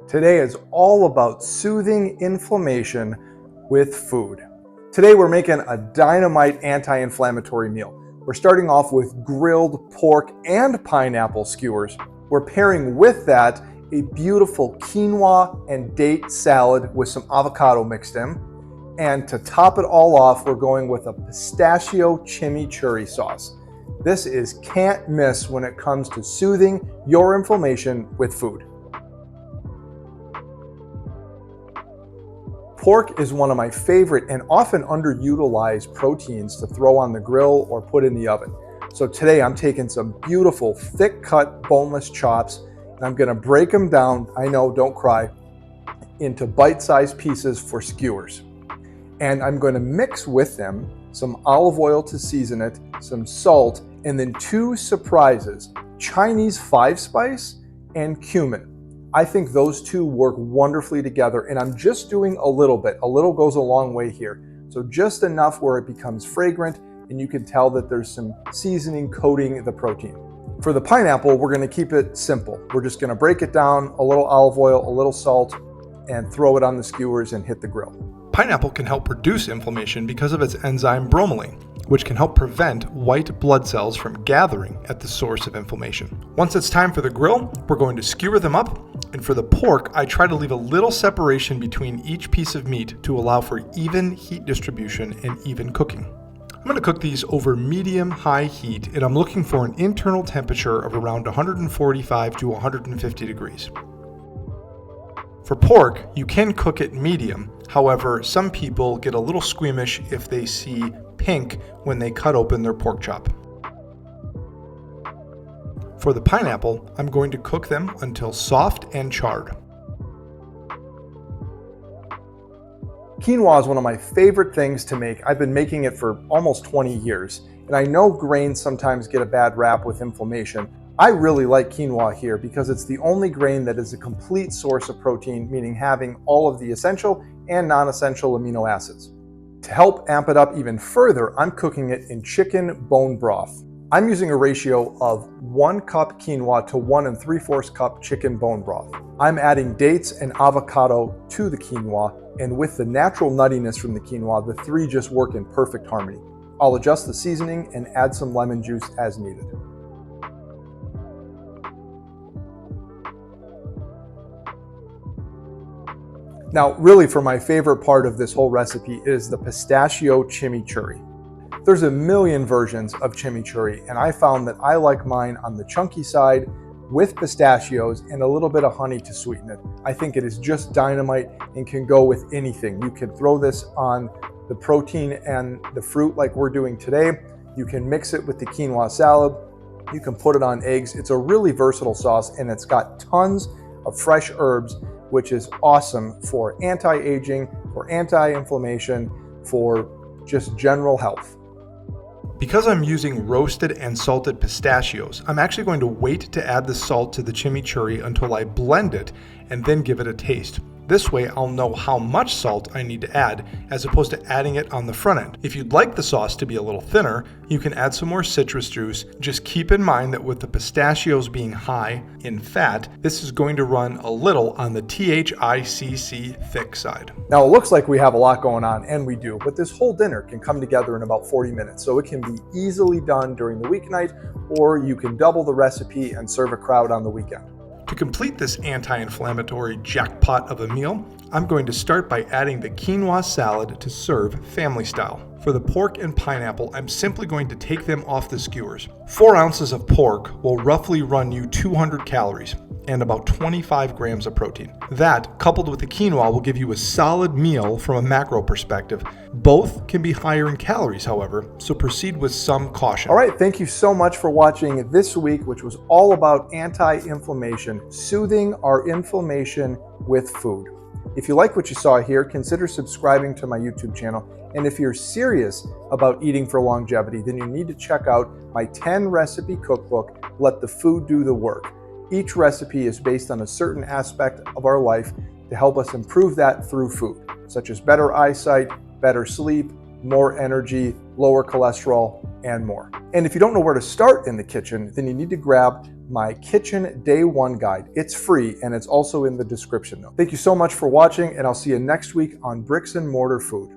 Today is all about soothing inflammation with food. Today we're making a dynamite anti-inflammatory meal. We're starting off with grilled pork and pineapple skewers. We're pairing with that a beautiful quinoa and date salad with some avocado mixed in. And to top it all off, we're going with a pistachio chimichurri sauce. This is can't miss when it comes to soothing your inflammation with food. Pork is one of my favorite and often underutilized proteins to throw on the grill or put in the oven. So today I'm taking some beautiful thick cut boneless chops and I'm gonna break them down, I know, don't cry, into bite-sized pieces for skewers. And I'm gonna mix with them some olive oil to season it, some salt, and then two surprises, Chinese 5-spice and cumin. I think those two work wonderfully together, and I'm just doing a little bit. A little goes a long way here. So just enough where it becomes fragrant and you can tell that there's some seasoning coating the protein. For the pineapple, we're gonna keep it simple. We're just gonna break it down, a little olive oil, a little salt, and throw it on the skewers and hit the grill. Pineapple can help reduce inflammation because of its enzyme bromelain, which can help prevent white blood cells from gathering at the source of inflammation. Once it's time for the grill, we're going to skewer them up, and for the pork, I try to leave a little separation between each piece of meat to allow for even heat distribution and even cooking. I'm going to cook these over medium-high heat, and I'm looking for an internal temperature of around 145 to 150 degrees. For pork, you can cook it medium. However, some people get a little squeamish if they see pink when they cut open their pork chop. For the pineapple, I'm going to cook them until soft and charred. Quinoa is one of my favorite things to make. I've been making it for almost 20 years, and I know grains sometimes get a bad rap with inflammation. I really like quinoa here because it's the only grain that is a complete source of protein, meaning having all of the essential and non-essential amino acids. To help amp it up even further, I'm cooking it in chicken bone broth. I'm using a ratio of 1 cup quinoa to 1 3/4 cup chicken bone broth. I'm adding dates and avocado to the quinoa, and with the natural nuttiness from the quinoa, the three just work in perfect harmony. I'll adjust the seasoning and add some lemon juice as needed. Now, really for my favorite part of this whole recipe is the pistachio chimichurri. There's a million versions of chimichurri, and I found that I like mine on the chunky side with pistachios and a little bit of honey to sweeten it. I think it is just dynamite and can go with anything. You can throw this on the protein and the fruit like we're doing today. You can mix it with the quinoa salad. You can put it on eggs. It's a really versatile sauce, and it's got tons of fresh herbs, which is awesome for anti-aging, for anti-inflammation, for just general health. Because I'm using roasted and salted pistachios, I'm actually going to wait to add the salt to the chimichurri until I blend it and then give it a taste. This way I'll know how much salt I need to add as opposed to adding it on the front end. If you'd like the sauce to be a little thinner, you can add some more citrus juice. Just keep in mind that with the pistachios being high in fat, this is going to run a little on the THICC thick side. Now it looks like we have a lot going on, and we do, but this whole dinner can come together in about 40 minutes, so it can be easily done during the weeknight, or you can double the recipe and serve a crowd on the weekend. To complete this anti-inflammatory jackpot of a meal, I'm going to start by adding the quinoa salad to serve family style. For the pork and pineapple, I'm simply going to take them off the skewers. 4 ounces of pork will roughly run you 200 calories and about 25 grams of protein. That, coupled with the quinoa, will give you a solid meal from a macro perspective. Both can be higher in calories, however, so proceed with some caution. All right, thank you so much for watching this week, which was all about anti-inflammation, soothing our inflammation with food. If you like what you saw here, consider subscribing to my YouTube channel. And if you're serious about eating for longevity, then you need to check out my 10 recipe cookbook, Let the Food Do the Work. Each recipe is based on a certain aspect of our life to help us improve that through food, such as better eyesight, better sleep, more energy, lower cholesterol, and more. And if you don't know where to start in the kitchen, then you need to grab my kitchen day one guide. It's free and it's also in the description note. Thank you so much for watching, and I'll see you next week on Bricks and Mortar Food.